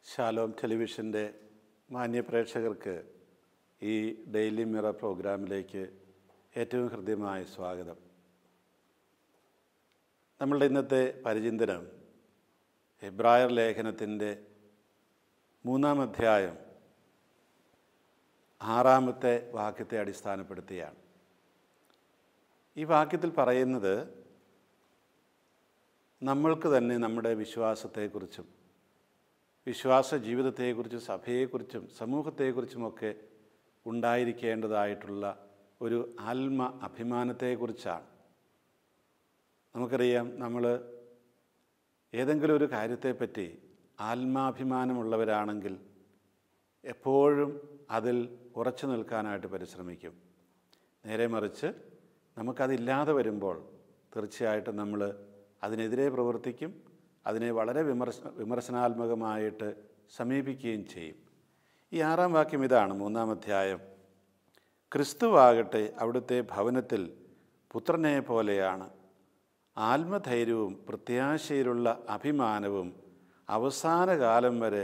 Shalom ടെലിവിഷൻ്റെ മാന്യപ്രേക്ഷകർക്ക് ഈ daily mirror പ്രോഗ്രാമിലേക്ക് ഏറ്റവും ഹൃദ്യമായ സ്വാഗതം. നമ്മളുടെ ഇന്നത്തെ പരിചിന്തനം എബ്രായർ ലേഖനത്തിൻ്റെ 3-ാം അധ്യായം 6-ാമത്തെ വാക്യത്തെ അടിസ്ഥാനപ്പെടുത്തിയാണ്. ഈ വാക്യത്തിൽ പറയുന്നത് നമ്മൾക്ക് തന്നെ നമ്മുടെ വിശ്വാസത്തെക്കുറിച്ചും വിശ്വാസ ജീവിതത്തെക്കുറിച്ചും സഭയെക്കുറിച്ചും സമൂഹത്തെക്കുറിച്ചുമൊക്കെ ഉണ്ടായിരിക്കേണ്ടതായിട്ടുള്ള ഒരു ആത്മ അഭിമാനത്തെക്കുറിച്ചാണ്. നമുക്കറിയാം, നമ്മൾ ഏതെങ്കിലും ഒരു കാര്യത്തെപ്പറ്റി ആത്മാഭിമാനമുള്ളവരാണെങ്കിൽ എപ്പോഴും അതിൽ ഉറച്ചു നിൽക്കാനായിട്ട് പരിശ്രമിക്കും. നേരെ മറിച്ച് നമുക്കതില്ലാതെ വരുമ്പോൾ തീർച്ചയായിട്ടും നമ്മൾ അതിനെതിരെ പ്രവർത്തിക്കും, അതിനെ വളരെ വിമർശനാത്മകമായിട്ട് സമീപിക്കുകയും ചെയ്യും. ഈ 6-ാം വാക്യം ഇതാണ്, 3-ാം അധ്യായം. ക്രിസ്തുവാകട്ടെ അവിടുത്തെ ഭവനത്തിൽ പുത്രനെ പോലെയാണ്. ആത്മധൈര്യവും പ്രത്യാശയിലുള്ള അഭിമാനവും അവസാന കാലം വരെ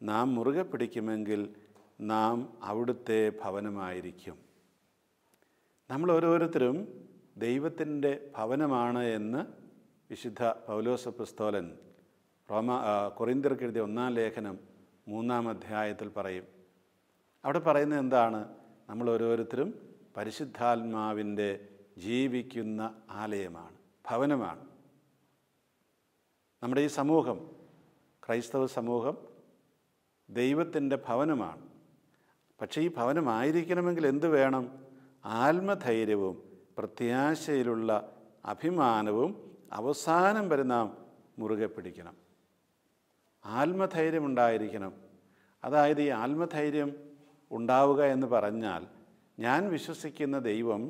നാം മുറുകെ പിടിക്കുമെങ്കിൽ നാം അവിടുത്തെ ഭവനമായിരിക്കും. നമ്മൾ ഓരോരുത്തരും ദൈവത്തിൻ്റെ ഭവനമാണ് എന്ന് വിശുദ്ധ പൗലോസ് അപ്പോസ്തലൻ കൊരിന്ത്യർക്ക് എഴുതിയ 1-ാം ലേഖനം 3-ാം അധ്യായത്തിൽ പറയും. അവിടെ പറയുന്നത് എന്താണ്? നമ്മൾ ഓരോരുത്തരും പരിശുദ്ധാത്മാവിൻ്റെ ജീവിക്കുന്ന ആലയമാണ്, ഭവനമാണ്. നമ്മുടെ ഈ സമൂഹം, ക്രൈസ്തവ സമൂഹം ദൈവത്തിൻ്റെ ഭവനമാണ്. പക്ഷേ ഈ ഭവനമായിരിക്കണമെങ്കിൽ എന്ത് വേണം? ആത്മധൈര്യവും പ്രത്യാശയിലുള്ള അഭിമാനവും അവസാനം വരെ നാം മുറുകെ പിടിക്കണം. ആത്മധൈര്യം ഉണ്ടായിരിക്കണം. അതായത് ഈ ആത്മധൈര്യം ഉണ്ടാവുക എന്ന് പറഞ്ഞാൽ, ഞാൻ വിശ്വസിക്കുന്ന ദൈവം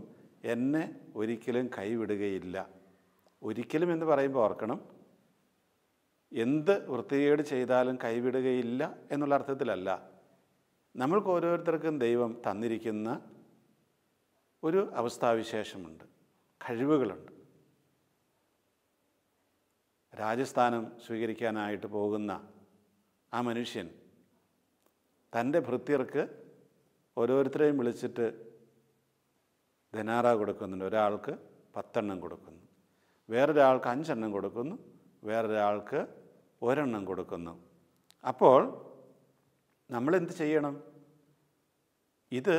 എന്നെ ഒരിക്കലും കൈവിടുകയില്ല. ഒരിക്കലും എന്ന് പറയുമ്പോൾ ഓർക്കണം, എന്ത് വൃത്തികേട് ചെയ്താലും കൈവിടുകയില്ല എന്നുള്ള അർത്ഥത്തിലല്ല. നമ്മൾക്ക് ഓരോരുത്തർക്കും ദൈവം തന്നിരിക്കുന്ന ഒരു അവസ്ഥാവിശേഷമുണ്ട്, കഴിവുകളുണ്ട്. രാജസ്ഥാനം സ്വീകരിക്കാനായിട്ട് പോകുന്ന ആ മനുഷ്യൻ തൻ്റെ ഭൃത്യർക്ക് ഓരോരുത്തരെയും വിളിച്ചിട്ട് ധനാറ കൊടുക്കുന്നുണ്ട്. ഒരാൾക്ക് 10 എണ്ണം കൊടുക്കുന്നു, വേറൊരാൾക്ക് 5 എണ്ണം കൊടുക്കുന്നു, വേറൊരാൾക്ക് 1 എണ്ണം കൊടുക്കുന്നു. അപ്പോൾ നമ്മളെന്ത് ചെയ്യണം? ഇത്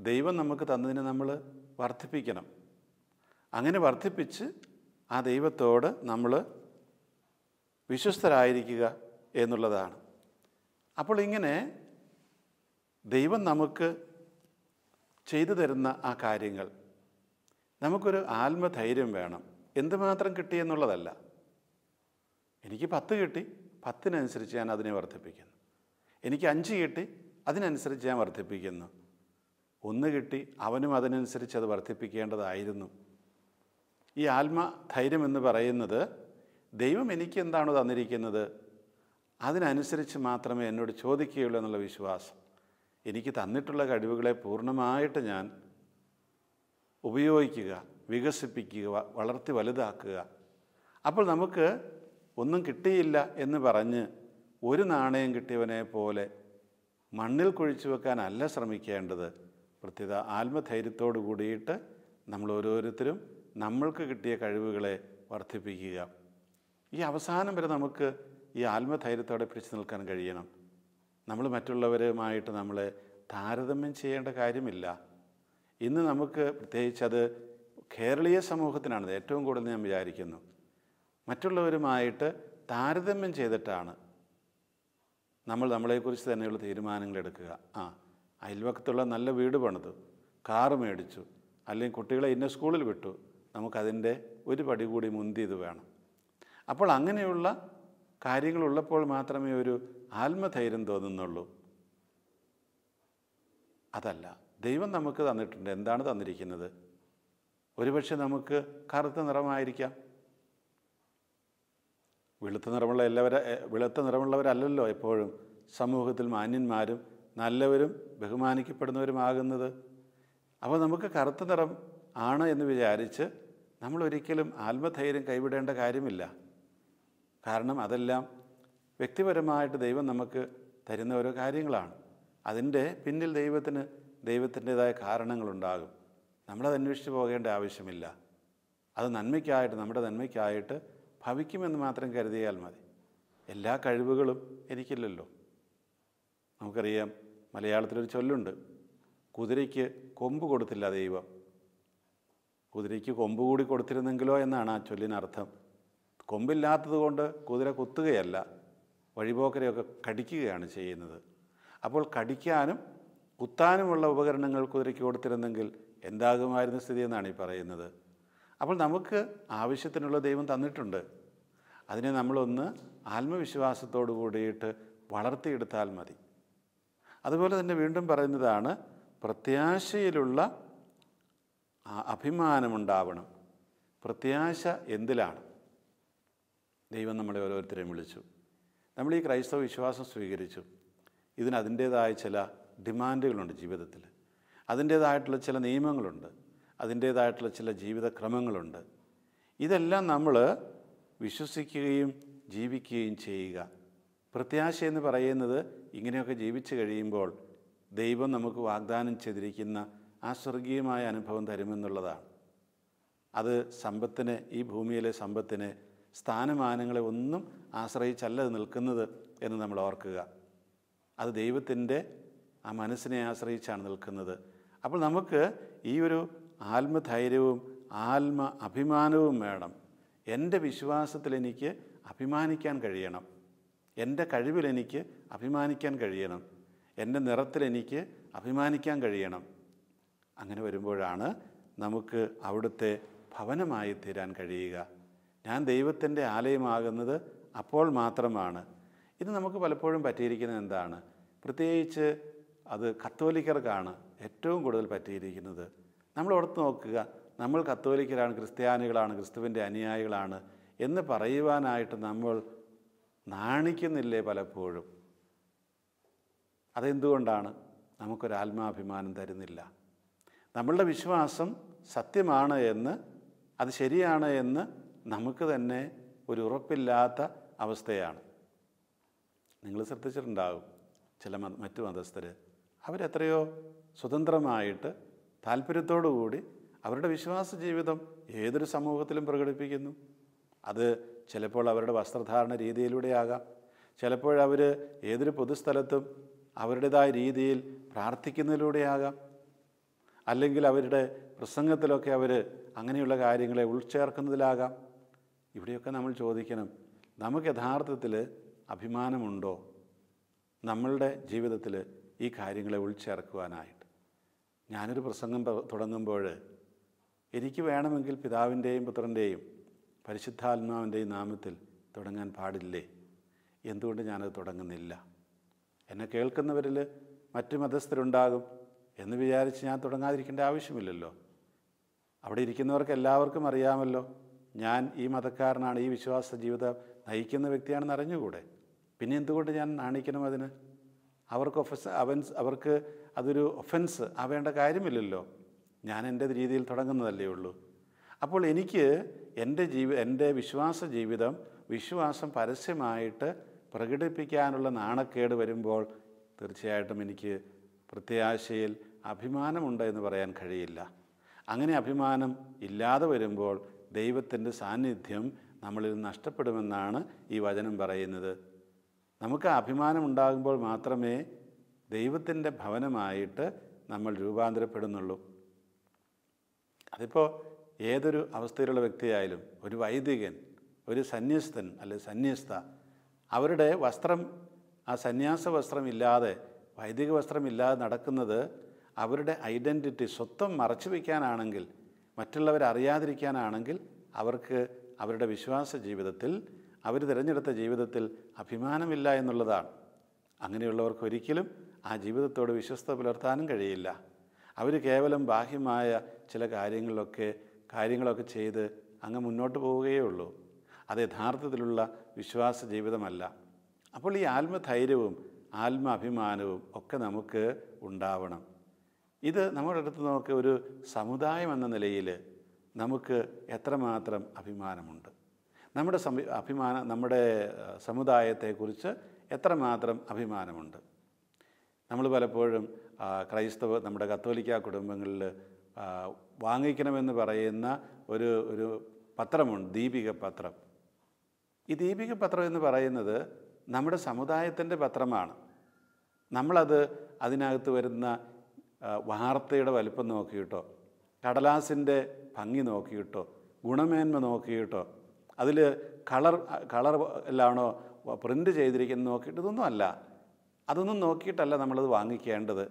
ദൈവം നമുക്ക് തന്നതിനെ നമ്മൾ വർദ്ധിപ്പിക്കണം. അങ്ങനെ വർദ്ധിപ്പിച്ച് ആ ദൈവത്തോട് നമ്മൾ വിശ്വസ്തരായിരിക്കുക എന്നുള്ളതാണ്. അപ്പോൾ ഇങ്ങനെ ദൈവം നമുക്ക് ചെയ്തു തരുന്ന ആ കാര്യങ്ങൾ, നമുക്കൊരു ആത്മധൈര്യം വേണം. എന്തുമാത്രം കിട്ടി എന്നുള്ളതല്ല. എനിക്ക് 10 കിട്ടി, 10-നനുസരിച്ച് ഞാൻ അതിനെ വർദ്ധിപ്പിക്കുന്നു. എനിക്ക് 5 കിട്ടി, അതിനനുസരിച്ച് ഞാൻ വർദ്ധിപ്പിക്കുന്നു. 1 കിട്ടി, അവനും അതിനനുസരിച്ച് അത് വർദ്ധിപ്പിക്കേണ്ടതായിരുന്നു. ഈ ആത്മധൈര്യം എന്ന് പറയുന്നത്, ദൈവം എനിക്ക് എന്താണോ തന്നിരിക്കുന്നത് അതിനനുസരിച്ച് മാത്രമേ എന്നോട് ചോദിക്കുകയുള്ളൂ എന്നുള്ള വിശ്വാസം. എനിക്ക് തന്നിട്ടുള്ള കഴിവുകളെ പൂർണ്ണമായിട്ട് ഞാൻ ഉപയോഗിക്കുക, വികസിപ്പിക്കുക, വളർത്തി വലുതാക്കുക. അപ്പോൾ നമുക്ക് ഒന്നും കിട്ടിയില്ല എന്ന് പറഞ്ഞ് ഒരു നാണയം കിട്ടിയവനെ പോലെ മണ്ണിൽ കുഴിച്ചു വെക്കാനല്ല ശ്രമിക്കേണ്ടത്. പ്രത്യേക ആത്മധൈര്യത്തോടു കൂടിയിട്ട് നമ്മൾ ഓരോരുത്തരും നമ്മൾക്ക് കിട്ടിയ കഴിവുകളെ വർദ്ധിപ്പിക്കുക. ഈ അവസാനം വരെ നമുക്ക് ഈ ആത്മധൈര്യത്തോടെ പിടിച്ചു നിൽക്കാൻ കഴിയണം. നമ്മൾ മറ്റുള്ളവരുമായിട്ട് നമ്മളെ താരതമ്യം ചെയ്യേണ്ട കാര്യമില്ല. ഇന്ന് നമുക്ക് പ്രത്യേകിച്ച് അത് കേരളീയ സമൂഹത്തിനാണ് ഏറ്റവും കൂടുതൽ ഞാൻ വിചാരിക്കുന്നു. മറ്റുള്ളവരുമായിട്ട് താരതമ്യം ചെയ്തിട്ടാണ് നമ്മൾ നമ്മളെക്കുറിച്ച് തന്നെയുള്ള തീരുമാനങ്ങൾ എടുക്കുക. അയൽവക്കത്തുള്ള നല്ല വീട് പണിതു, കാറ് മേടിച്ചു, അല്ലെങ്കിൽ കുട്ടികളെ ഇന്ന സ്കൂളിൽ വിട്ടു, നമുക്കതിൻ്റെ ഒരു പടി കൂടി മുന്തിയത് വേണം. അപ്പോൾ അങ്ങനെയുള്ള കാര്യങ്ങളുള്ളപ്പോൾ മാത്രമേ ഒരു ആത്മധൈര്യം തോന്നുന്നുള്ളൂ. അതല്ല, ദൈവം നമുക്ക് തന്നിട്ടുണ്ട്. എന്താണ് തന്നിരിക്കുന്നത്? ഒരുപക്ഷെ നമുക്ക് കറുത്ത നിറമായിരിക്കാം. വെളുത്ത നിറമുള്ളവരല്ലല്ലോ എപ്പോഴും സമൂഹത്തിൽ മാന്യന്മാരും നല്ലവരും ബഹുമാനിക്കപ്പെടുന്നവരുമാകുന്നത്. അപ്പോൾ നമുക്ക് കറുത്ത നിറം ആണ് എന്ന് വിചാരിച്ച് നമ്മളൊരിക്കലും ആത്മധൈര്യം കൈവിടേണ്ട കാര്യമില്ല. കാരണം അതെല്ലാം വ്യക്തിപരമായിട്ട് ദൈവം നമുക്ക് തരുന്ന ഓരോ കാര്യങ്ങളാണ്. അതിൻ്റെ പിന്നിൽ ദൈവത്തിൻ്റേതായ കാരണങ്ങളുണ്ടാകും. നമ്മളത് അന്വേഷിച്ച് പോകേണ്ട ആവശ്യമില്ല. അത് നന്മയ്ക്കായിട്ട്, നമ്മുടെ നന്മയ്ക്കായിട്ട് ഭവിക്കുമെന്ന് മാത്രം കരുതിയാൽ മതി. എല്ലാ കഴിവുകളും എനിക്കില്ലല്ലോ. നമുക്കറിയാം, മലയാളത്തിലൊരു ചൊല്ലുണ്ട്, കുതിരയ്ക്ക് കൊമ്പ് കൊടുത്തില്ല ദൈവം. കുതിരയ്ക്ക് കൊമ്പ് കൂടി കൊടുത്തിരുന്നെങ്കിലോ എന്നാണ് ആ ചൊല്ലിനർത്ഥം. കൊമ്പില്ലാത്തത് കൊണ്ട് കുതിര കുത്തുകയല്ല, വഴിപോക്കരെയൊക്കെ കടിക്കുകയാണ് ചെയ്യുന്നത്. അപ്പോൾ കടിക്കാനും കുത്താനുമുള്ള ഉപകരണങ്ങൾ കുതിരയ്ക്ക് കൊടുത്തിരുന്നെങ്കിൽ എന്താകുമായിരുന്ന സ്ഥിതി എന്നാണ് ഈ പറയുന്നത്. അപ്പോൾ നമുക്ക് ആവശ്യത്തിനുള്ള ദൈവം തന്നിട്ടുണ്ട്. അതിനെ നമ്മളൊന്ന് ആത്മവിശ്വാസത്തോടു കൂടിയിട്ട് വളർത്തിയെടുത്താൽ മതി. അതുപോലെ തന്നെ വീണ്ടും പറയുന്നതാണ്, പ്രത്യാശയിലുള്ള അഭിമാനമുണ്ടാവണം. പ്രത്യാശ എന്തിലാണ്? ദൈവം നമ്മളെ ഓരോരുത്തരെയും വിളിച്ചു. നമ്മൾ ഈ ക്രൈസ്തവ വിശ്വാസം സ്വീകരിച്ചു. ഇതിന് അതിൻ്റേതായ ചില ഡിമാൻഡുകളുണ്ട് ജീവിതത്തിൽ. അതിൻ്റേതായിട്ടുള്ള ചില നിയമങ്ങളുണ്ട്. അതിൻ്റേതായിട്ടുള്ള ചില ജീവിതക്രമങ്ങളുണ്ട്. ഇതെല്ലാം നമ്മൾ വിശ്വസിക്കുകയും ജീവിക്കുകയും ചെയ്യുക. പ്രത്യാശ എന്ന് പറയുന്നത് ഇങ്ങനെയൊക്കെ ജീവിച്ചു കഴിയുമ്പോൾ ദൈവം നമുക്ക് വാഗ്ദാനം ചെയ്തിരിക്കുന്ന ആ സ്വർഗീയമായ അനുഭവം തരുമെന്നുള്ളതാണ്. അത് സമ്പത്തിനെ, ഈ ഭൂമിയിലെ സമ്പത്തിനെ, സ്ഥാനമാനങ്ങളെ ഒന്നും ആശ്രയിച്ചല്ല നിൽക്കുന്നത് എന്ന് നമ്മൾ ഓർക്കുക. അത് ദൈവത്തിൻ്റെ ആ മനസ്സിനെ ആശ്രയിച്ചാണ് നിൽക്കുന്നത്. അപ്പോൾ നമുക്ക് ഈ ഒരു ആത്മധൈര്യവും അഭിമാനവും വേണം. എൻ്റെ വിശ്വാസത്തിൽ എനിക്ക് അഭിമാനിക്കാൻ കഴിയണം. എൻ്റെ കഴിവിൽ എനിക്ക് അഭിമാനിക്കാൻ കഴിയണം. എൻ്റെ നിറത്തിൽ എനിക്ക് അഭിമാനിക്കാൻ കഴിയണം. അങ്ങനെ വരുമ്പോഴാണ് നമുക്ക് അവിടുത്തെ ഭവനമായി തീരാൻ കഴിയുക. ഞാൻ ദൈവത്തിൻ്റെ ആലയമാകുന്നത് അപ്പോൾ മാത്രമാണ്. ഇത് നമുക്ക് പലപ്പോഴും പറ്റിയിരിക്കുന്നത് എന്താണ്? പ്രത്യേകിച്ച് അത് കത്തോലിക്കർക്കാണ് ഏറ്റവും കൂടുതൽ പറ്റിയിരിക്കുന്നത്. നമ്മൾ ഓർത്ത് നോക്കുക, നമ്മൾ കത്തോലിക്കരാണ്, ക്രിസ്ത്യാനികളാണ്, ക്രിസ്തുവിൻ്റെ അനുയായികളാണ് എന്ന് പറയുവാനായിട്ട് നമ്മൾ നാണിക്കുന്നില്ലേ പലപ്പോഴും? അതെന്തുകൊണ്ടാണ്? നമുക്കൊരാത്മാഭിമാനം തരുന്നില്ല. നമ്മളുടെ വിശ്വാസം സത്യമാണ് എന്ന്, അത് ശരിയാണ് എന്ന് നമുക്ക് തന്നെ ഒരു ഉറപ്പില്ലാത്ത അവസ്ഥയാണ്. നിങ്ങൾ ശ്രദ്ധിച്ചിട്ടുണ്ടാകും, ചില മറ്റു മതസ്ഥർ അവരെത്രയോ സ്വതന്ത്രമായിട്ട് താല്പര്യത്തോടു കൂടി അവരുടെ വിശ്വാസ ജീവിതം ഏതൊരു സമൂഹത്തിലും പ്രകടിപ്പിക്കുന്നു. അത് ചിലപ്പോൾ അവരുടെ വസ്ത്രധാരണ രീതിയിലൂടെയാകാം, ചിലപ്പോഴവർ ഏതൊരു പൊതുസ്ഥലത്തും അവരുടേതായ രീതിയിൽ പ്രാർത്ഥിക്കുന്നതിലൂടെയാകാം, അല്ലെങ്കിൽ അവരുടെ പ്രസംഗത്തിലൊക്കെ അവർ അങ്ങനെയുള്ള കാര്യങ്ങളെ ഉൾച്ചേർക്കുന്നതിലാകാം. ഇവിടെയൊക്കെ നമ്മൾ ചോദിക്കണം, നമുക്ക് യഥാർത്ഥത്തിൽ അഭിമാനമുണ്ടോ നമ്മളുടെ ജീവിതത്തിൽ ഈ കാര്യങ്ങളെ ഉൾച്ചേർക്കുവാനായിട്ട്? ഞാനൊരു പ്രസംഗം തുടങ്ങുമ്പോൾ എനിക്ക് വേണമെങ്കിൽ പിതാവിൻ്റെയും പുത്രൻ്റെയും പരിശുദ്ധാത്മാവിൻ്റെയും നാമത്തിൽ തുടങ്ങാൻ പാടില്ലേ? എന്തുകൊണ്ട് ഞാനത് തുടങ്ങുന്നില്ല? എന്നെ കേൾക്കുന്നവരിൽ മറ്റു മതസ്ഥരുണ്ടാകും എന്ന് വിചാരിച്ച് ഞാൻ തുടങ്ങാതിരിക്കേണ്ട ആവശ്യമില്ലല്ലോ. അവിടെ ഇരിക്കുന്നവർക്ക് എല്ലാവർക്കും അറിയാമല്ലോ ഞാൻ ഈ മതക്കാരനാണ്, ഈ വിശ്വാസ ജീവിതം നയിക്കുന്ന വ്യക്തിയാണെന്ന് അറിഞ്ഞുകൂടെ? പിന്നെ എന്തുകൊണ്ട് ഞാൻ നാണിക്കണം അതിന്? അവർക്ക് അതൊരു ഒഫൻസ് ആവേണ്ട കാര്യമില്ലല്ലോ. ഞാൻ എൻ്റെ രീതിയിൽ തുടങ്ങുന്നതല്ലേ ഉള്ളൂ. അപ്പോൾ എനിക്ക് എൻ്റെ വിശ്വാസ ജീവിതം, വിശ്വാസം പരസ്യമായിട്ട് പ്രകടിപ്പിക്കാനുള്ള നാണക്കേട് വരുമ്പോൾ തീർച്ചയായിട്ടും എനിക്ക് പ്രത്യാശയിൽ അഭിമാനമുണ്ട് എന്ന് പറയാൻ കഴിയില്ല. അങ്ങനെ അഭിമാനം ഇല്ലാതെ വരുമ്പോൾ ദൈവത്തിൻ്റെ സാന്നിധ്യം നമ്മളിൽ നഷ്ടപ്പെടുമെന്നാണ് ഈ വചനം പറയുന്നത്. നമുക്ക് അഭിമാനം ഉണ്ടാകുമ്പോൾ മാത്രമേ ദൈവത്തിൻ്റെ ഭവനമായിട്ട് നമ്മൾ രൂപാന്തരപ്പെടുന്നുള്ളൂ. അതിപ്പോൾ ഏതൊരു അവസ്ഥയിലുള്ള വ്യക്തിയായാലും, ഒരു വൈദികൻ, ഒരു സന്യസ്തൻ അല്ലെ സന്യസ്ത, അവരുടെ വസ്ത്രം, ആ സന്യാസ വസ്ത്രമില്ലാതെ, വൈദിക വസ്ത്രമില്ലാതെ നടക്കുന്നത് അവരുടെ ഐഡൻറ്റിറ്റി, സ്വത്വം മറച്ചു വയ്ക്കാനാണെങ്കിൽ, മറ്റുള്ളവരറിയാതിരിക്കാനാണെങ്കിൽ അവർക്ക് അവരുടെ വിശ്വാസ ജീവിതത്തിൽ, അവർ തിരഞ്ഞെടുത്ത ജീവിതത്തിൽ അഭിമാനമില്ല എന്നുള്ളതാണ്. അങ്ങനെയുള്ളവർക്ക് ഒരിക്കലും ആ ജീവിതത്തോട് വിശ്വസ്ത പുലർത്താനും കഴിയില്ല. അവർ കേവലം ബാഹ്യമായ ചില കാര്യങ്ങളൊക്കെ ചെയ്ത് അങ്ങ് മുന്നോട്ട് പോവുകയേ ഉള്ളൂ. അത് യഥാർത്ഥത്തിലുള്ള വിശ്വാസ ജീവിതമല്ല. അപ്പോൾ ഈ ആത്മധൈര്യവും ആത്മാഭിമാനവും ഒക്കെ നമുക്ക് ഉണ്ടാവണം. ഇത് നമ്മുടെ അടുത്ത് നോക്കി ഒരു സമുദായം എന്ന നിലയിൽ നമുക്ക് എത്രമാത്രം അഭിമാനമുണ്ട്, നമ്മുടെ സമുദായത്തെക്കുറിച്ച് എത്രമാത്രം അഭിമാനമുണ്ട്. നമ്മൾ പലപ്പോഴും നമ്മുടെ കത്തോലിക്ക കുടുംബങ്ങളിൽ വാങ്ങിക്കണമെന്ന് പറയുന്ന ഒരു പത്രമുണ്ട്, ദീപിക പത്രം. ഈ ദീപിക പത്രം എന്ന് പറയുന്നത് നമ്മുടെ സമുദായത്തിൻ്റെ പത്രമാണ്. നമ്മളത് അതിനകത്ത് വരുന്ന വാർത്തയുടെ വലിപ്പം നോക്കിയിട്ടോ, കടലാസിൻ്റെ ഭംഗി നോക്കിയിട്ടോ, ഗുണമേന്മ നോക്കിയിട്ടോ, അതിൽ കളർ എല്ലാണോ പ്രിൻ്റ് ചെയ്തിരിക്കുന്നത് നോക്കിയിട്ട് അതൊന്നും നോക്കിയിട്ടല്ല നമ്മളത് വാങ്ങിക്കേണ്ടത്.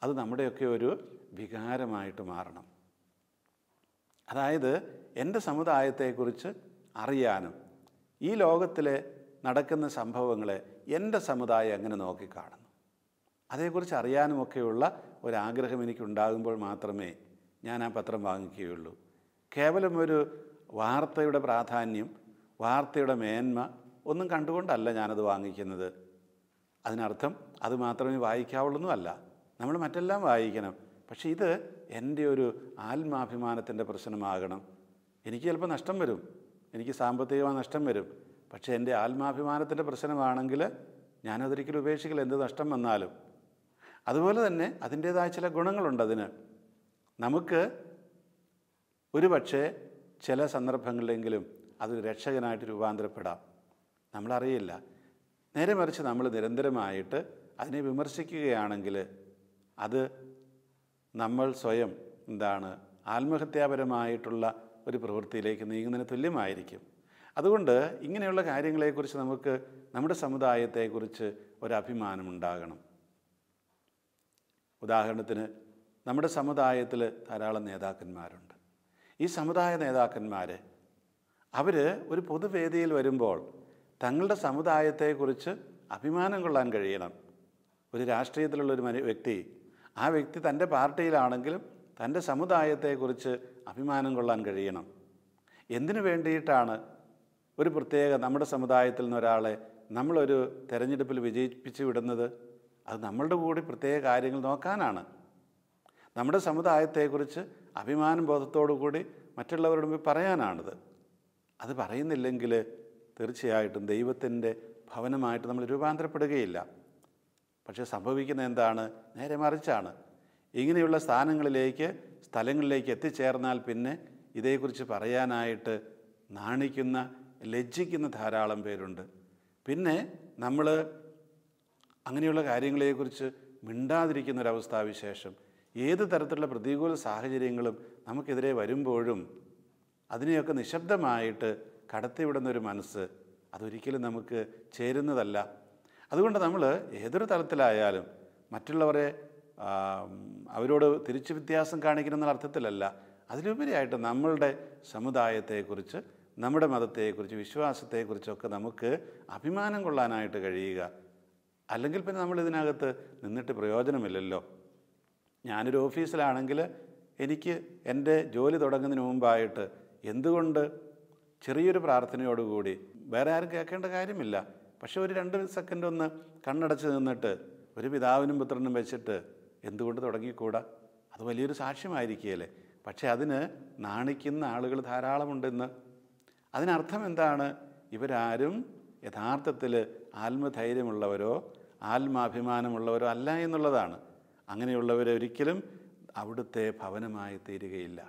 അത് നമ്മുടെയൊക്കെ ഒരു വികാരമായിട്ട് മാറണം. അതായത് എൻ്റെ സമുദായത്തെക്കുറിച്ച് അറിയാനും ഈ ലോകത്തിലെ നടക്കുന്ന സംഭവങ്ങളെ എൻ്റെ സമുദായം എങ്ങനെ നോക്കിക്കാണുന്നു അതേക്കുറിച്ച് അറിയാനുമൊക്കെയുള്ള ഒരാഗ്രഹം എനിക്കുണ്ടാകുമ്പോൾ മാത്രമേ ഞാൻ ആ പത്രം വാങ്ങിക്കുകയുള്ളൂ. കേവലം ഒരു വാർത്തയുടെ പ്രാധാന്യം, വാർത്തയുടെ മേന്മ ഒന്നും കണ്ടുകൊണ്ടല്ല ഞാനത് വാങ്ങിക്കുന്നത്. അതിനർത്ഥം അത് മാത്രമേ വായിക്കാവുള്ളൂന്നുമല്ല, നമ്മൾ മറ്റെല്ലാം വായിക്കണം. പക്ഷേ ഇത് എൻ്റെ ഒരു ആത്മാഭിമാനത്തിൻ്റെ പ്രശ്നമാകണം. എനിക്ക് ചിലപ്പോൾ നഷ്ടം വരും, എനിക്ക് സാമ്പത്തികമായ നഷ്ടം വരും. പക്ഷേ എൻ്റെ ആത്മാഭിമാനത്തിൻ്റെ പ്രശ്നമാണെങ്കിൽ ഞാനതൊരിക്കലും ഉപേക്ഷിക്കില്ല, എന്ത് നഷ്ടം വന്നാലും. അതുപോലെ തന്നെ അതിൻ്റേതായ ചില ഗുണങ്ങളുണ്ട് അതിന്. നമുക്ക് ഒരു പക്ഷേ ചില സന്ദർഭങ്ങളിലെങ്കിലും അതൊരു രക്ഷകനായിട്ട് രൂപാന്തരപ്പെടാം, നമ്മളറിയില്ല. നേരെ മറിച്ച് നമ്മൾ നിരന്തരമായിട്ട് അതിനെ വിമർശിക്കുകയാണെങ്കിൽ അത് നമ്മൾ സ്വയം ആത്മഹത്യാപരമായിട്ടുള്ള ഒരു പ്രവൃത്തിയിലേക്ക് നീങ്ങുന്നതിന് തുല്യമായിരിക്കും. അതുകൊണ്ട് ഇങ്ങനെയുള്ള കാര്യങ്ങളെക്കുറിച്ച് നമുക്ക് നമ്മുടെ സമുദായത്തെക്കുറിച്ച് ഒരഭിമാനമുണ്ടാകണം. ഉദാഹരണത്തിന് നമ്മുടെ സമുദായത്തിൽ ധാരാളം നേതാക്കന്മാരുണ്ട്. ഈ സമുദായ നേതാക്കന്മാർ അവർ ഒരു പൊതുവേദിയിൽ വരുമ്പോൾ തങ്ങളുടെ സമുദായത്തെക്കുറിച്ച് അഭിമാനം കൊള്ളാൻ കഴിയണം. ഒരു രാഷ്ട്രീയത്തിലുള്ളൊരു വ്യക്തി, ആ വ്യക്തി തൻ്റെ പാർട്ടിയിലാണെങ്കിലും തൻ്റെ സമുദായത്തെക്കുറിച്ച് അഭിമാനം കൊള്ളാൻ കഴിയണം. എന്തിനു വേണ്ടിയിട്ടാണ് ഒരു പ്രത്യേക നമ്മുടെ സമുദായത്തിൽ നിന്ന് ഒരാളെ നമ്മളൊരു തെരഞ്ഞെടുപ്പിൽ വിജയിപ്പിച്ച് വിടുന്നത്? അത് നമ്മളുടെ കൂടി പ്രത്യേക കാര്യങ്ങൾ നോക്കാനാണ്. നമ്മുടെ സമുദായത്തെക്കുറിച്ച് അഭിമാനം ബോധത്തോടു കൂടി മറ്റുള്ളവരോട് മുമ്പിൽ പറയാനാണിത്. അത് പറയുന്നില്ലെങ്കിൽ തീർച്ചയായിട്ടും ദൈവത്തിൻ്റെ ഭവനമായിട്ട് നമ്മൾ രൂപാന്തരപ്പെടുകയില്ല. പക്ഷേ സംഭവിക്കുന്ന എന്താണ്? നേരെ മറിച്ചാണ്. ഇങ്ങനെയുള്ള സ്ഥലങ്ങളിലേക്ക് എത്തിച്ചേർന്നാൽ പിന്നെ ഇതേക്കുറിച്ച് പറയാനായിട്ട് നാണിക്കുന്ന, ലജ്ജിക്കുന്ന ധാരാളം പേരുണ്ട്. പിന്നെ നമ്മൾ അങ്ങനെയുള്ള കാര്യങ്ങളെക്കുറിച്ച് മിണ്ടാതിരിക്കുന്നൊരവസ്ഥാവിശേഷം, ഏത് തരത്തിലുള്ള പ്രതികൂല സാഹചര്യങ്ങളും നമുക്കെതിരെ വരുമ്പോഴും അതിനെയൊക്കെ നിശബ്ദമായിട്ട് കടത്തിവിടുന്നൊരു മനസ്സ്, അതൊരിക്കലും നമുക്ക് ചേരുന്നതല്ല. അതുകൊണ്ട് നമ്മൾ ഏതൊരു തലത്തിലായാലും മറ്റുള്ളവരെ അവരോട് തിരിച്ചു വ്യത്യാസം കാണിക്കണമെന്ന അർത്ഥത്തിലല്ല, അതിലുപരിയായിട്ട് നമ്മളുടെ സമുദായത്തെക്കുറിച്ച്, നമ്മുടെ മതത്തെക്കുറിച്ച്, വിശ്വാസത്തെക്കുറിച്ചൊക്കെ നമുക്ക് അഭിമാനം കൊള്ളാനായിട്ട് കഴിയുക. അല്ലെങ്കിൽ പിന്നെ നമ്മളിതിനകത്ത് നിന്നിട്ട് പ്രയോജനമില്ലല്ലോ. ഞാനൊരു ഓഫീസിലാണെങ്കിൽ എനിക്ക് എൻ്റെ ജോലി തുടങ്ങുന്നതിന് മുമ്പായിട്ട് എന്തുകൊണ്ട് ചെറിയൊരു പ്രാർത്ഥനയോടുകൂടി, വേറെ ആരും കേൾക്കേണ്ട കാര്യമില്ല, പക്ഷെ ഒരു 2 സെക്കൻഡ് ഒന്ന് കണ്ണടച്ച് നിന്നിട്ട് ഒരു പിതാവിനും പുത്രനും വെച്ചിട്ട് എന്തുകൊണ്ട് തുടങ്ങിക്കൂടാ? അത് വലിയൊരു സാക്ഷ്യമായിരിക്കുകയല്ലേ. പക്ഷേ അതിന് നാണിക്കുന്ന ആളുകൾ ധാരാളമുണ്ടെന്ന്. അതിനർത്ഥം എന്താണ്? ഇവരാരും യഥാർത്ഥത്തിൽ ആത്മധൈര്യമുള്ളവരോ ആത്മാഭിമാനമുള്ളവരോ അല്ല എന്നുള്ളതാണ്. അങ്ങനെയുള്ളവരൊരിക്കലും അവിടുത്തെ ഭവനമായി തീരുകയില്ല,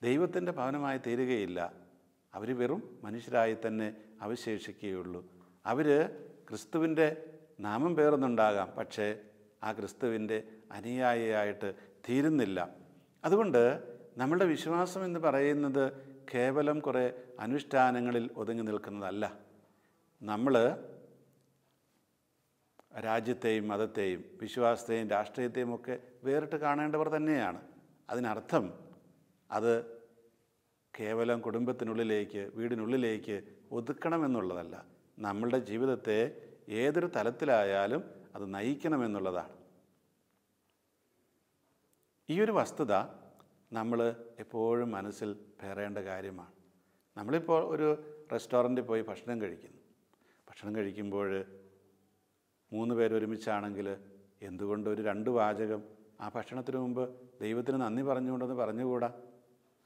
ദൈവത്തിൻ്റെ ഭവനമായി തീരുകയില്ല. അവർ വെറും മനുഷ്യരായി തന്നെ അവശേഷിക്കുകയുള്ളൂ. അവർ ക്രിസ്തുവിൻ്റെ നാമം പേറുന്നുണ്ടാകാം, പക്ഷേ ആ ക്രിസ്തുവിൻ്റെ അനുയായിയായിട്ട് തീരുന്നില്ല. അതുകൊണ്ട് നമ്മളുടെ വിശ്വാസം എന്ന് പറയുന്നത് കേവലം കുറേ അനുഷ്ഠാനങ്ങളിൽ ഒതുങ്ങി നിൽക്കുന്നതല്ല. നമ്മൾ രാജ്യത്തെയും മതത്തെയും വിശ്വാസത്തെയും രാഷ്ട്രീയത്തെയും ഒക്കെ വേറിട്ട് കാണേണ്ടവർ തന്നെയാണ്. അതിനർത്ഥം അത് കേവലം കുടുംബത്തിനുള്ളിലേക്ക്, വീടിനുള്ളിലേക്ക് ഒതുക്കണമെന്നുള്ളതല്ല. നമ്മളുടെ ജീവിതത്തെ ഏതൊരു തലത്തിലായാലും അത് നയിക്കണമെന്നുള്ളതാണ്. ഈ ഒരു വസ്തുത നമ്മൾ എപ്പോഴും മനസ്സിൽ പേറേണ്ട കാര്യമാണ്. നമ്മളിപ്പോൾ ഒരു റെസ്റ്റോറൻറ്റിൽ പോയി ഭക്ഷണം കഴിക്കുന്നു. ഭക്ഷണം കഴിക്കുമ്പോൾ 3 പേർ ഒരുമിച്ചാണെങ്കിൽ എന്തുകൊണ്ട് ഒരു 2 വാചകം ആ ഭക്ഷണത്തിന് മുമ്പ് ദൈവത്തിന് നന്ദി പറഞ്ഞുകൊണ്ടെന്ന് പറഞ്ഞുകൂടാ?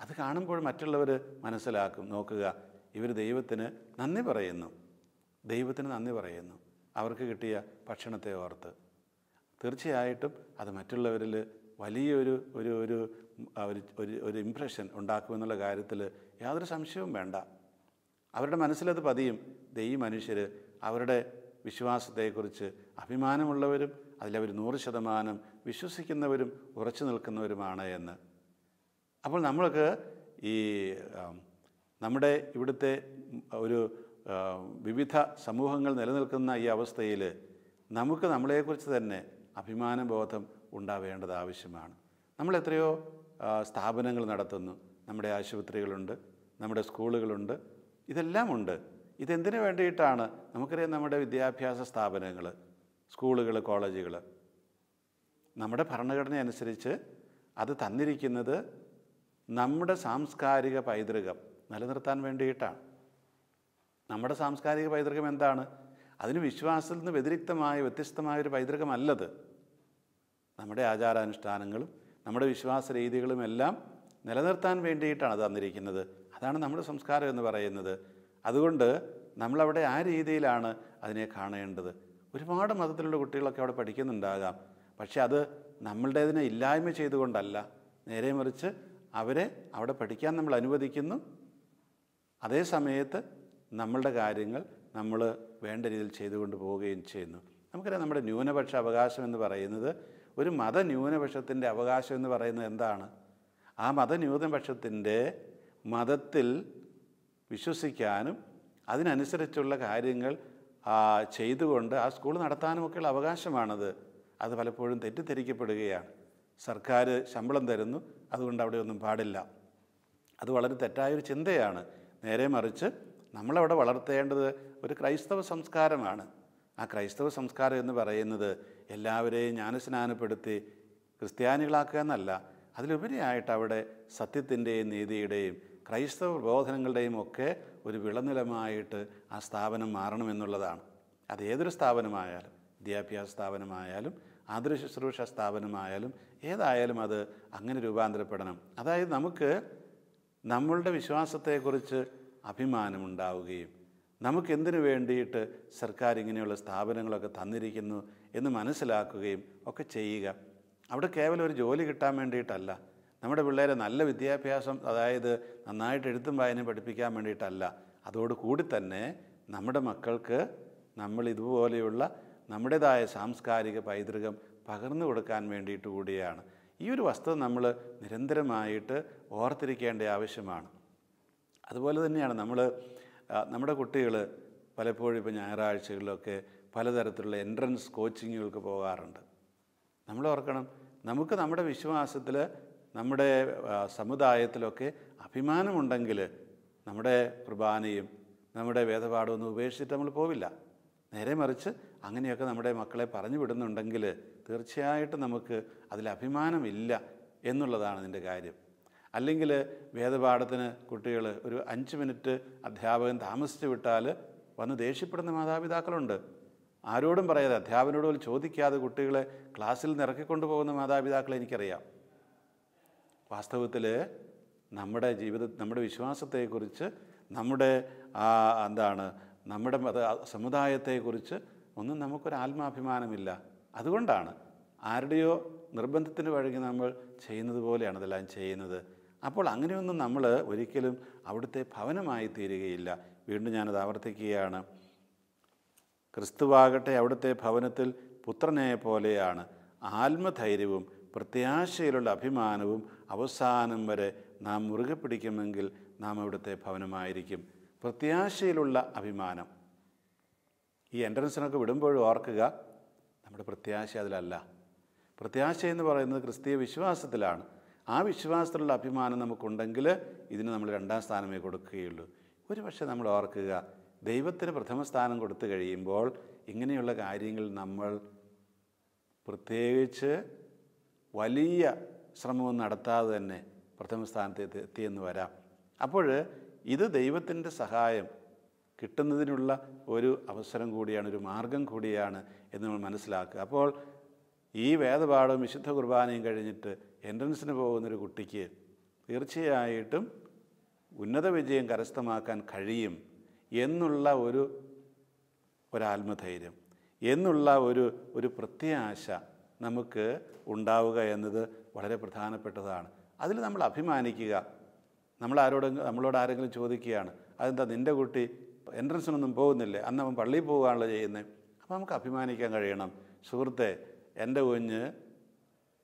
അത് കാണുമ്പോൾ മറ്റുള്ളവർ മനസ്സിലാക്കും, നോക്കുക, ഇവർ ദൈവത്തിന് നന്ദി പറയുന്നു, ദൈവത്തിന് നന്ദി പറയുന്നു അവർക്ക് കിട്ടിയ ഭക്ഷണത്തെ ഓർത്ത്. തീർച്ചയായിട്ടും അത് മറ്റുള്ളവരിൽ വലിയൊരു ഒരു ഒരു ഒരു ഇംപ്രഷൻ ഉണ്ടാക്കുമെന്നുള്ള കാര്യത്തിൽ യാതൊരു സംശയവും വേണ്ട. അവരുടെ മനസ്സിലത് പതിയും. ഈ മനുഷ്യർ അവരുടെ വിശ്വാസത്തെക്കുറിച്ച് അഭിമാനമുള്ളവരും അതിലവർ 100% വിശ്വസിക്കുന്നവരും ഉറച്ചു നിൽക്കുന്നവരുമാണ് എന്ന്. അപ്പോൾ നമ്മൾക്ക് ഈ നമ്മുടെ ഇവിടുത്തെ ഒരു വിവിധ സമൂഹങ്ങൾ നിലനിൽക്കുന്ന ഈ അവസ്ഥയിൽ നമുക്ക് നമ്മളെക്കുറിച്ച് തന്നെ അഭിമാനബോധം ഉണ്ടാവേണ്ടത് ആവശ്യമാണ്. നമ്മൾ എത്രയോ സ്ഥാപനങ്ങൾ നടത്തുന്നു. നമ്മുടെ ആശുപത്രികളുണ്ട്, നമ്മുടെ സ്കൂളുകളുണ്ട്, ഇതെല്ലാം ഉണ്ട്. ഇതെന്തിനു വേണ്ടിയിട്ടാണ്? നമുക്കറിയാം, നമ്മുടെ വിദ്യാഭ്യാസ സ്ഥാപനങ്ങൾ, സ്കൂളുകൾ, കോളേജുകൾ നമ്മുടെ ഭരണഘടന അനുസരിച്ച് അത് തന്നിരിക്കുന്നത് നമ്മുടെ സാംസ്കാരിക പൈതൃകം നിലനിർത്താൻ വേണ്ടിയിട്ടാണ്. നമ്മുടെ സാംസ്കാരിക പൈതൃകം എന്താണ്? അതിന് വിശ്വാസത്തിൽ നിന്ന് വ്യത്യസ്തമായൊരു പൈതൃകമല്ലത്. നമ്മുടെ ആചാരാനുഷ്ഠാനങ്ങളും നമ്മുടെ വിശ്വാസ രീതികളും എല്ലാം നിലനിർത്താൻ വേണ്ടിയിട്ടാണ് അത് തന്നിരിക്കുന്നത്. അതാണ് നമ്മുടെ സംസ്കാരം എന്ന് പറയുന്നത്. അതുകൊണ്ട് നമ്മളവിടെ ആ രീതിയിലാണ് അതിനെ കാണേണ്ടത്. ഒരുപാട് മതത്തിലുള്ള കുട്ടികളൊക്കെ അവിടെ പഠിക്കുന്നുണ്ടാകാം. പക്ഷെ അത് നമ്മളുടേതിനെ ഇല്ലായ്മ ചെയ്തുകൊണ്ടല്ല, നേരെ മറിച്ച് അവരെ അവിടെ പഠിക്കാൻ നമ്മൾ അനുവദിക്കുന്നു. അതേ സമയത്ത് നമ്മളുടെ കാര്യങ്ങൾ നമ്മൾ വേണ്ട രീതിയിൽ ചെയ്തുകൊണ്ട് പോവുകയും ചെയ്യുന്നു. നമുക്കറിയാം, നമ്മുടെ ന്യൂനപക്ഷ അവകാശം എന്ന് പറയുന്നത്, ഒരു മതന്യൂനപക്ഷത്തിൻ്റെ അവകാശം എന്ന് പറയുന്നത് എന്താണ്? ആ മതന്യൂനപക്ഷത്തിൻ്റെ മതത്തിൽ വിശ്വസിക്കാനും അതിനനുസരിച്ചുള്ള കാര്യങ്ങൾ ചെയ്തുകൊണ്ട് ആ സ്കൂൾ നടത്താനുമൊക്കെയുള്ള അവകാശമാണത്. അത് പലപ്പോഴും തെറ്റിദ്ധരിക്കപ്പെടുകയാണ്. സർക്കാർ ശമ്പളം തരുന്നു, അതുകൊണ്ട് അവിടെ ഒന്നും പാടില്ല. അത് വളരെ തെറ്റായൊരു ചിന്തയാണ്. നേരെ മറിച്ച് നമ്മളവിടെ വളർത്തേണ്ടത് ഒരു ക്രൈസ്തവ സംസ്കാരമാണ്. ആ ക്രൈസ്തവ സംസ്കാരം എന്ന് പറയുന്നത് എല്ലാവരെയും ജ്ഞാനസ്നാനപ്പെടുത്തി ക്രിസ്ത്യാനികളാക്കുക എന്നല്ല, അതിലുപരിയായിട്ട് അവിടെ സത്യത്തിൻ്റെയും നീതിയുടെയും ക്രൈസ്തവ പ്രബോധനങ്ങളുടെയും ഒക്കെ ഒരു വിളനിലമായിട്ട് ആ സ്ഥാപനം മാറണമെന്നുള്ളതാണ്. അത് ഏതൊരു സ്ഥാപനമായാലും, വിദ്യാഭ്യാസ സ്ഥാപനമായാലും ആതുര ശുശ്രൂഷ സ്ഥാപനമായാലും ഏതായാലും അത് അങ്ങനെ രൂപാന്തരപ്പെടണം. അതായത് നമുക്ക് നമ്മളുടെ വിശ്വാസത്തെക്കുറിച്ച് അഭിമാനമുണ്ടാവുകയും നമുക്കെന്തിനു വേണ്ടിയിട്ട് സർക്കാർ ഇങ്ങനെയുള്ള സ്ഥാപനങ്ങളൊക്കെ തന്നിരിക്കുന്നു എന്ന് മനസ്സിലാക്കുകയും ഒക്കെ ചെയ്യുക. അവിടെ കേവലം ഒരു ജോലി കിട്ടാൻ വേണ്ടിയിട്ടല്ല, നമ്മുടെ പിള്ളേരെ നല്ല വിദ്യാഭ്യാസം, അതായത് നന്നായിട്ട് എഴുത്തും വായനയും പഠിപ്പിക്കാൻ വേണ്ടിയിട്ടല്ല, അതോടുകൂടി തന്നെ നമ്മുടെ മക്കൾക്ക് നമ്മൾ ഇതുപോലെയുള്ള നമ്മുടേതായ സാംസ്കാരിക പൈതൃകം പകർന്നു കൊടുക്കാൻ വേണ്ടിയിട്ട് കൂടിയാണ്. ഈ ഒരു വസ്തുത നമ്മൾ നിരന്തരമായിട്ട് ഓർത്തിരിക്കേണ്ട ആവശ്യമാണ്. അതുപോലെ തന്നെയാണ് നമ്മുടെ കുട്ടികൾ പലപ്പോഴും ഇപ്പോൾ ഞായറാഴ്ചകളിലൊക്കെ പലതരത്തിലുള്ള എൻട്രൻസ് കോച്ചിങ്ങുകൾക്ക് പോകാറുണ്ട്. നമ്മൾ ഓർക്കണം, നമുക്ക് നമ്മുടെ വിശ്വാസത്തിൽ, നമ്മുടെ സമുദായത്തിലൊക്കെ അഭിമാനമുണ്ടെങ്കിൽ നമ്മുടെ കുർബാനയും നമ്മുടെ വേദപാഠമൊന്നും ഉപേക്ഷിച്ചിട്ട് നമ്മൾ പോവില്ല. നേരെ മറിച്ച് അങ്ങനെയൊക്കെ നമ്മുടെ മക്കളെ പറഞ്ഞു വിടുന്നുണ്ടെങ്കിൽ തീർച്ചയായിട്ടും നമുക്ക് അതിൽ അഭിമാനമില്ല എന്നുള്ളതാണ് ഇതിൻ്റെ കാര്യം. അല്ലെങ്കിൽ വേദപാഠത്തിന് കുട്ടികൾ ഒരു 5 മിനിറ്റ് അധ്യാപകൻ താമസിച്ച് വിട്ടാൽ വന്ന് ദേഷ്യപ്പെടുന്ന മാതാപിതാക്കളുണ്ട്. ആരോടും പറയാതെ, അധ്യാപകനോട് പോലും ചോദിക്കാതെ കുട്ടികളെ ക്ലാസ്സിൽ നിന്ന് ഇറക്കിക്കൊണ്ടു പോകുന്ന മാതാപിതാക്കളെ എനിക്കറിയാം. വാസ്തവത്തിൽ നമ്മുടെ വിശ്വാസത്തെക്കുറിച്ച്, നമ്മുടെ നമ്മുടെ സമുദായത്തെക്കുറിച്ച് ഒന്നും നമുക്കൊരു ആത്മാഭിമാനമില്ല. അതുകൊണ്ടാണ് ആരുടെയോ നിർബന്ധത്തിന് വഴങ്ങി നമ്മൾ ചെയ്യുന്നത് പോലെയാണ് ഇതെല്ലാം ചെയ്യുന്നത്. അപ്പോൾ അങ്ങനെയൊന്നും നമ്മൾ ഒരിക്കലും അവിടുത്തെ ഭവനമായി തീരുകയില്ല. വീണ്ടും ഞാനത് ആവർത്തിക്കുകയാണ്. ക്രിസ്തുവാകട്ടെ അവിടുത്തെ ഭവനത്തിൽ പുത്രനെ പോലെയാണ്. ആത്മധൈര്യവും പ്രത്യാശയിലുള്ള അഭിമാനവും അവസാനം വരെ നാം മുറുകെ പിടിക്കുമെങ്കിൽ നാം അവിടുത്തെ ഭവനമായിരിക്കും. പ്രത്യാശയിലുള്ള അഭിമാനം. ഈ എൻട്രൻസിനൊക്കെ വിടുമ്പോഴും ഓർക്കുക, നമ്മുടെ പ്രത്യാശ അതിലല്ല. പ്രത്യാശ എന്ന് പറയുന്നത് ക്രിസ്തീയ വിശ്വാസത്തിലാണ്. ആ വിശ്വാസത്തിലുള്ള അഭിമാനം നമുക്കുണ്ടെങ്കിൽ ഇതിന് നമ്മൾ 2ാം സ്ഥാനമേ കൊടുക്കുകയുള്ളൂ. ഒരു പക്ഷേ നമ്മൾ ഓർക്കുക, ദൈവത്തിന് പ്രഥമ സ്ഥാനം കൊടുത്തു കഴിയുമ്പോൾ ഇങ്ങനെയുള്ള കാര്യങ്ങൾ നമ്മൾ പ്രത്യേകിച്ച് വലിയ ശ്രമവും നടത്താതെ തന്നെ പ്രഥമ സ്ഥാനത്ത് എത്തിയെന്ന് വരാം. അപ്പോൾ ഇത് ദൈവത്തിൻ്റെ സഹായം കിട്ടുന്നതിനുള്ള ഒരു അവസരം കൂടിയാണ്, ഒരു മാർഗം കൂടിയാണ് എന്ന് നമ്മൾ മനസ്സിലാക്കുക. അപ്പോൾ ഈ വേദപാഠവും വിശുദ്ധ കുർബാനയും കഴിഞ്ഞിട്ട് എൻട്രൻസിന് പോകുന്നൊരു കുട്ടിക്ക് തീർച്ചയായിട്ടും ഉന്നത വിജയം കരസ്ഥമാക്കാൻ കഴിയും എന്നുള്ള ഒരാത്മധൈര്യം, എന്നുള്ള ഒരു പ്രത്യാശ നമുക്ക് ഉണ്ടാവുക എന്നത് വളരെ പ്രധാനപ്പെട്ടതാണ്. അതിൽ നമ്മൾ അഭിമാനിക്കുക. നമ്മളോട് ആരെങ്കിലും ചോദിക്കുകയാണ്, അതെന്താ നിൻ്റെ കുട്ടി എൻട്രൻസിനൊന്നും പോകുന്നില്ലേ, അന്ന് അവൻ പള്ളിയിൽ പോവുകയാണല്ലോ ചെയ്യുന്നത്. അപ്പോൾ നമുക്ക് അഭിമാനിക്കാൻ കഴിയണം, സുഹൃത്തെ, എൻ്റെ കുഞ്ഞ്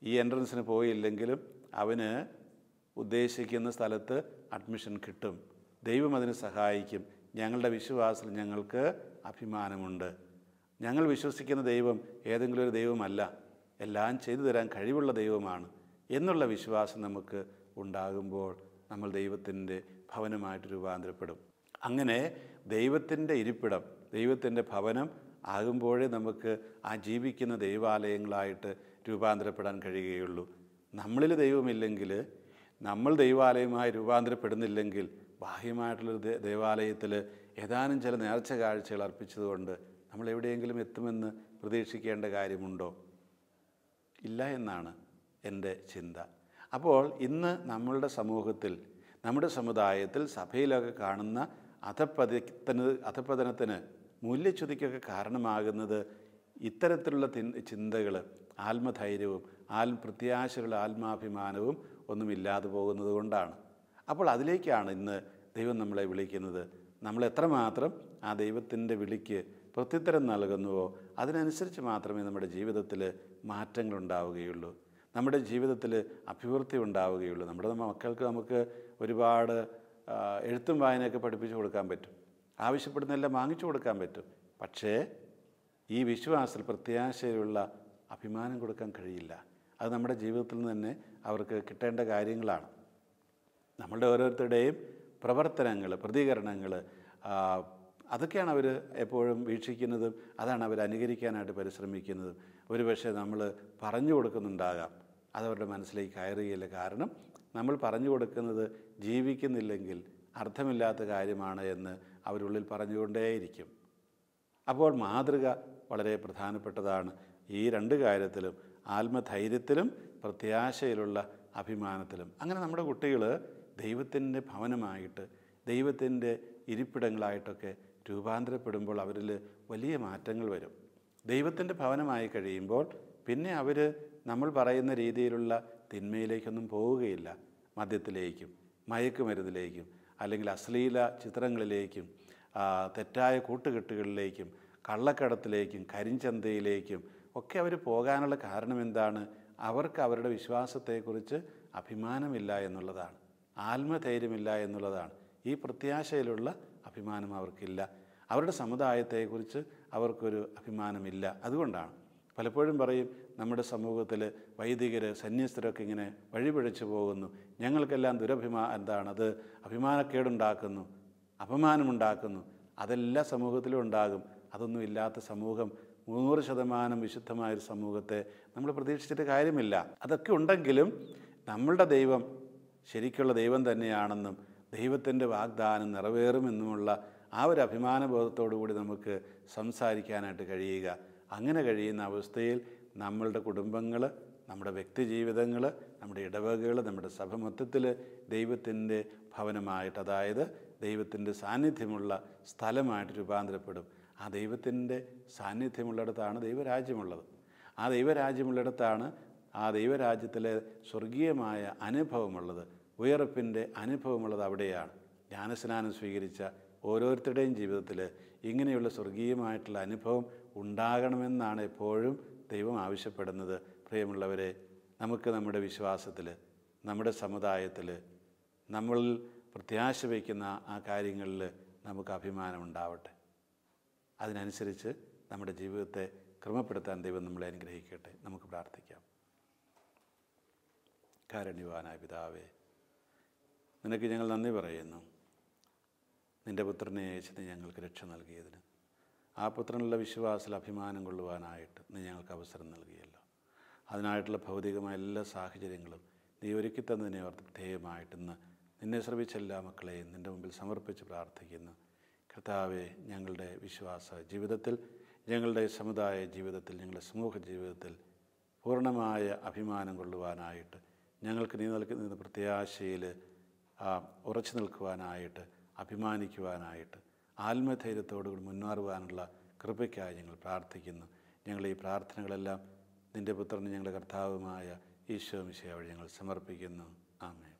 ഈ എൻട്രൻസിന് പോയില്ലെങ്കിലും അവന് ഉദ്ദേശിക്കുന്ന സ്ഥലത്ത് അഡ്മിഷൻ കിട്ടും, ദൈവം അതിന് സഹായിക്കും, ഞങ്ങളുടെ വിശ്വാസത്തിൽ ഞങ്ങൾക്ക് അഭിമാനമുണ്ട്. ഞങ്ങൾ വിശ്വസിക്കുന്ന ദൈവം ഏതെങ്കിലും ഒരു ദൈവമല്ല, എല്ലാം ചെയ്തു തരാൻ കഴിവുള്ള ദൈവമാണ് എന്നുള്ള വിശ്വാസം നമുക്ക് ഉണ്ടാകുമ്പോൾ നമ്മൾ ദൈവത്തിൻ്റെ ഭവനമായിട്ട് രൂപാന്തരപ്പെടും. അങ്ങനെ ദൈവത്തിൻ്റെ ഇരിപ്പിടം, ദൈവത്തിൻ്റെ ഭവനം ആകുമ്പോഴേ നമുക്ക് ആ ജീവിക്കുന്ന ദൈവാലയങ്ങളായിട്ട് രൂപാന്തരപ്പെടാൻ കഴിയുകയുള്ളൂ. നമ്മളിൽ ദൈവമില്ലെങ്കിൽ, നമ്മൾ ദൈവാലയമായി രൂപാന്തരപ്പെടുന്നില്ലെങ്കിൽ, ബാഹ്യമായിട്ടുള്ളൊരു ദേവാലയത്തിൽ ഏതാനും ചില നേർച്ച കാഴ്ചകൾ അർപ്പിച്ചതുകൊണ്ട് നമ്മൾ എവിടെയെങ്കിലും എത്തുമെന്ന് പ്രതീക്ഷിക്കേണ്ട കാര്യമുണ്ടോ? ഇല്ല എന്നാണ് എൻ്റെ ചിന്ത. അപ്പോൾ ഇന്ന് നമ്മളുടെ സമൂഹത്തിൽ, നമ്മുടെ സമുദായത്തിൽ, സഭയിലൊക്കെ കാണുന്ന അധപ്പതനത്തിന്, മൂല്യച്യുതിക്കൊക്കെ കാരണമാകുന്നത് ഇത്തരത്തിലുള്ള ചിന്തകൾ, ആത്മധൈര്യവും പ്രത്യാശയുള്ള ആത്മാഭിമാനവും ഒന്നുമില്ലാതെ പോകുന്നത് കൊണ്ടാണ്. അപ്പോൾ അതിലേക്കാണ് ഇന്ന് ദൈവം നമ്മളെ വിളിക്കുന്നത്. നമ്മൾ എത്രമാത്രം ആ ദൈവത്തിൻ്റെ വിളിക്ക് പ്രത്യുത്തരം നൽകുന്നുവോ അതിനനുസരിച്ച് മാത്രമേ നമ്മുടെ ജീവിതത്തിൽ മാറ്റങ്ങളുണ്ടാവുകയുള്ളൂ, നമ്മുടെ ജീവിതത്തിൽ അഭിവൃദ്ധി ഉണ്ടാവുകയുള്ളൂ. നമ്മുടെ മക്കൾക്ക് നമുക്ക് ഒരുപാട് എഴുത്തും വായനയൊക്കെ പഠിപ്പിച്ചു കൊടുക്കാൻ പറ്റും, ആവശ്യപ്പെടുന്നതെല്ലാം വാങ്ങിച്ചു കൊടുക്കാൻ പറ്റും. പക്ഷേ ഈ വിശ്വാസത്തിൽ പ്രത്യാശയിലുള്ള അഭിമാനം കൊടുക്കാൻ കഴിയില്ല. അത് നമ്മുടെ ജീവിതത്തിൽ നിന്ന് തന്നെ അവർക്ക് കിട്ടേണ്ട കാര്യങ്ങളാണ്. നമ്മളുടെ ഓരോരുത്തരുടെയും പ്രവർത്തനങ്ങൾ, പ്രതികരണങ്ങൾ, അതൊക്കെയാണ് അവർ എപ്പോഴും വീക്ഷിക്കുന്നതും, അതാണ് അവർ അനുകരിക്കാനായിട്ട് പരിശ്രമിക്കുന്നതും. ഒരുപക്ഷെ നമ്മൾ പറഞ്ഞു കൊടുക്കുന്നുണ്ടാകാം, അതവരുടെ മനസ്സിലേക്ക് കയറുകയില്ല. കാരണം നമ്മൾ പറഞ്ഞു കൊടുക്കുന്നത് ജീവിക്കുന്നില്ലെങ്കിൽ അർത്ഥമില്ലാത്ത കാര്യമാണ് എന്ന് അവരുള്ളിൽ പറഞ്ഞുകൊണ്ടേയിരിക്കും. അപ്പോൾ മാതൃക വളരെ പ്രധാനപ്പെട്ടതാണ് ഈ രണ്ട് കാര്യത്തിലും, ആത്മധൈര്യത്തിലും പ്രത്യാശയിലുള്ള അഭിമാനത്തിലും. അങ്ങനെ നമ്മുടെ കുട്ടികൾ ദൈവത്തിൻ്റെ ഭവനമായിട്ട്, ദൈവത്തിൻ്റെ ഇരിപ്പിടങ്ങളായിട്ടൊക്കെ രൂപാന്തരപ്പെടുമ്പോൾ അവരിൽ വലിയ മാറ്റങ്ങൾ വരും. ദൈവത്തിൻ്റെ ഭവനമായി കഴിയുമ്പോൾ പിന്നെ അവർ നമ്മൾ പറയുന്ന രീതിയിലുള്ള തിന്മയിലേക്കൊന്നും പോവുകയില്ല. മദ്യത്തിലേക്കും മയക്കുമരുന്നിലേക്കും അല്ലെങ്കിൽ അശ്ലീല ചിത്രങ്ങളിലേക്കും തെറ്റായ കൂട്ടുകെട്ടുകളിലേക്കും കള്ളക്കടത്തിലേക്കും കരിഞ്ചന്തയിലേക്കും ഒക്കെ അവർ പോകാനുള്ള കാരണം എന്താണ്? അവർക്ക് അവരുടെ വിശ്വാസത്തെക്കുറിച്ച് അഭിമാനമില്ല എന്നുള്ളതാണ്, ആത്മധൈര്യമില്ല എന്നുള്ളതാണ്. ഈ പ്രത്യാശയിലുള്ള അഭിമാനം അവർക്കില്ല. അവരുടെ സമുദായത്തെക്കുറിച്ച് അവർക്കൊരു അഭിമാനമില്ല. അതുകൊണ്ടാണ് പലപ്പോഴും പറയും, നമ്മുടെ സമൂഹത്തിൽ വൈദികർ, സന്യസ്തരൊക്കെ ഇങ്ങനെ വഴിപിഴച്ചു പോകുന്നു, ഞങ്ങൾക്കെല്ലാം അത് അഭിമാനക്കേടുണ്ടാക്കുന്നു, അപമാനമുണ്ടാക്കുന്നു. അതെല്ലാ സമൂഹത്തിലും ഉണ്ടാകും. അതൊന്നും ഇല്ലാത്ത സമൂഹം, 100% വിശുദ്ധമായൊരു സമൂഹത്തെ നമ്മൾ പ്രതീക്ഷിച്ചിട്ട് കാര്യമില്ല. അതൊക്കെ ഉണ്ടെങ്കിലും നമ്മളുടെ ദൈവം ശരിക്കുള്ള ദൈവം തന്നെയാണെന്നും ദൈവത്തിൻ്റെ വാഗ്ദാനം നിറവേറുമെന്നുമുള്ള ആ ഒരു അഭിമാനബോധത്തോടു കൂടി നമുക്ക് സംസാരിക്കാനായിട്ട് കഴിയുക. അങ്ങനെ കഴിയുന്ന അവസ്ഥയിൽ നമ്മളുടെ കുടുംബങ്ങൾ, നമ്മുടെ വ്യക്തി ജീവിതങ്ങൾ, നമ്മുടെ ഇടവകകൾ, നമ്മുടെ സഭ മൊത്തത്തിൽ ദൈവത്തിൻ്റെ ഭവനമായിട്ട്, അതായത് ദൈവത്തിൻ്റെ സാന്നിധ്യമുള്ള സ്ഥലമായിട്ട് രൂപാന്തരപ്പെടും. ആ ദൈവത്തിൻ്റെ സാന്നിധ്യമുള്ളിടത്താണ് ദൈവരാജ്യമുള്ളത്. ആ ദൈവരാജ്യമുള്ളിടത്താണ് ആ ദൈവരാജ്യത്തിലെ സ്വർഗീയമായ അനുഭവമുള്ളത്, ഉയർപ്പിൻ്റെ അനുഭവമുള്ളത് അവിടെയാണ്. ജ്ഞാനസ്നാനം സ്വീകരിച്ച ഓരോരുത്തരുടെയും ജീവിതത്തിൽ ഇങ്ങനെയുള്ള സ്വർഗീയമായിട്ടുള്ള അനുഭവം ഉണ്ടാകണമെന്നാണ് എപ്പോഴും ദൈവം ആവശ്യപ്പെടുന്നത്. പ്രിയമുള്ളവരെ, നമുക്ക് നമ്മുടെ വിശ്വാസത്തിൽ, നമ്മുടെ സമുദായത്തിൽ, നമ്മൾ പ്രത്യാശ വയ്ക്കുന്ന ആ കാര്യങ്ങളിൽ നമുക്ക് അഭിമാനമുണ്ടാവട്ടെ. അതിനനുസരിച്ച് നമ്മുടെ ജീവിതത്തെ ക്രമപ്പെടുത്താൻ ദൈവം നമ്മളെ അനുഗ്രഹിക്കട്ടെ. നമുക്ക് പ്രാർത്ഥിക്കാം. കാരുണ്യവാനായ പിതാവേ, നിനക്ക് ഞങ്ങൾ നന്ദി പറയുന്നു. നിൻ്റെ പുത്രനെ അയച്ച് ഞങ്ങൾക്ക് രക്ഷ നൽകിയതിന്, ആ പുത്രനുള്ള വിശ്വാസത്തിൽ അഭിമാനം കൊള്ളുവാനായിട്ട് നീ ഞങ്ങൾക്ക് അവസരം നൽകിയല്ലോ. അതിനായിട്ടുള്ള ഭൗതികമായ എല്ലാ സാഹചര്യങ്ങളും നീ ഒരുക്കി തന്നതിനെ ഓർത്ത് പ്രത്യേകമായിട്ടിന്ന് നിന്നെ ശ്രമിച്ച എല്ലാ മക്കളെയും നിൻ്റെ മുമ്പിൽ സമർപ്പിച്ച് പ്രാർത്ഥിക്കുന്നു. കർത്താവെ, ഞങ്ങളുടെ വിശ്വാസ ജീവിതത്തിൽ, ഞങ്ങളുടെ സമുദായ ജീവിതത്തിൽ, ഞങ്ങളുടെ സമൂഹ ജീവിതത്തിൽ പൂർണ്ണമായ അഭിമാനം കൊള്ളുവാനായിട്ട്, ഞങ്ങൾക്ക് നീ നൽകുന്ന പ്രത്യാശയിൽ ഉറച്ചു നിൽക്കുവാനായിട്ട്, അഭിമാനിക്കുവാനായിട്ട്, ആത്മധൈര്യത്തോടുകൂടി മുന്നേറുവാനുള്ള കൃപയ്ക്കായി ഞങ്ങൾ പ്രാർത്ഥിക്കുന്നു. ഞങ്ങളുടെ ഈ പ്രാർത്ഥനകളെല്ലാം നിൻ്റെ പുത്രനും ഞങ്ങളുടെ കർത്താവുമായ ഈശോ മിശിഹായ വഴി ഞങ്ങൾ സമർപ്പിക്കുന്നു. ആമേൻ.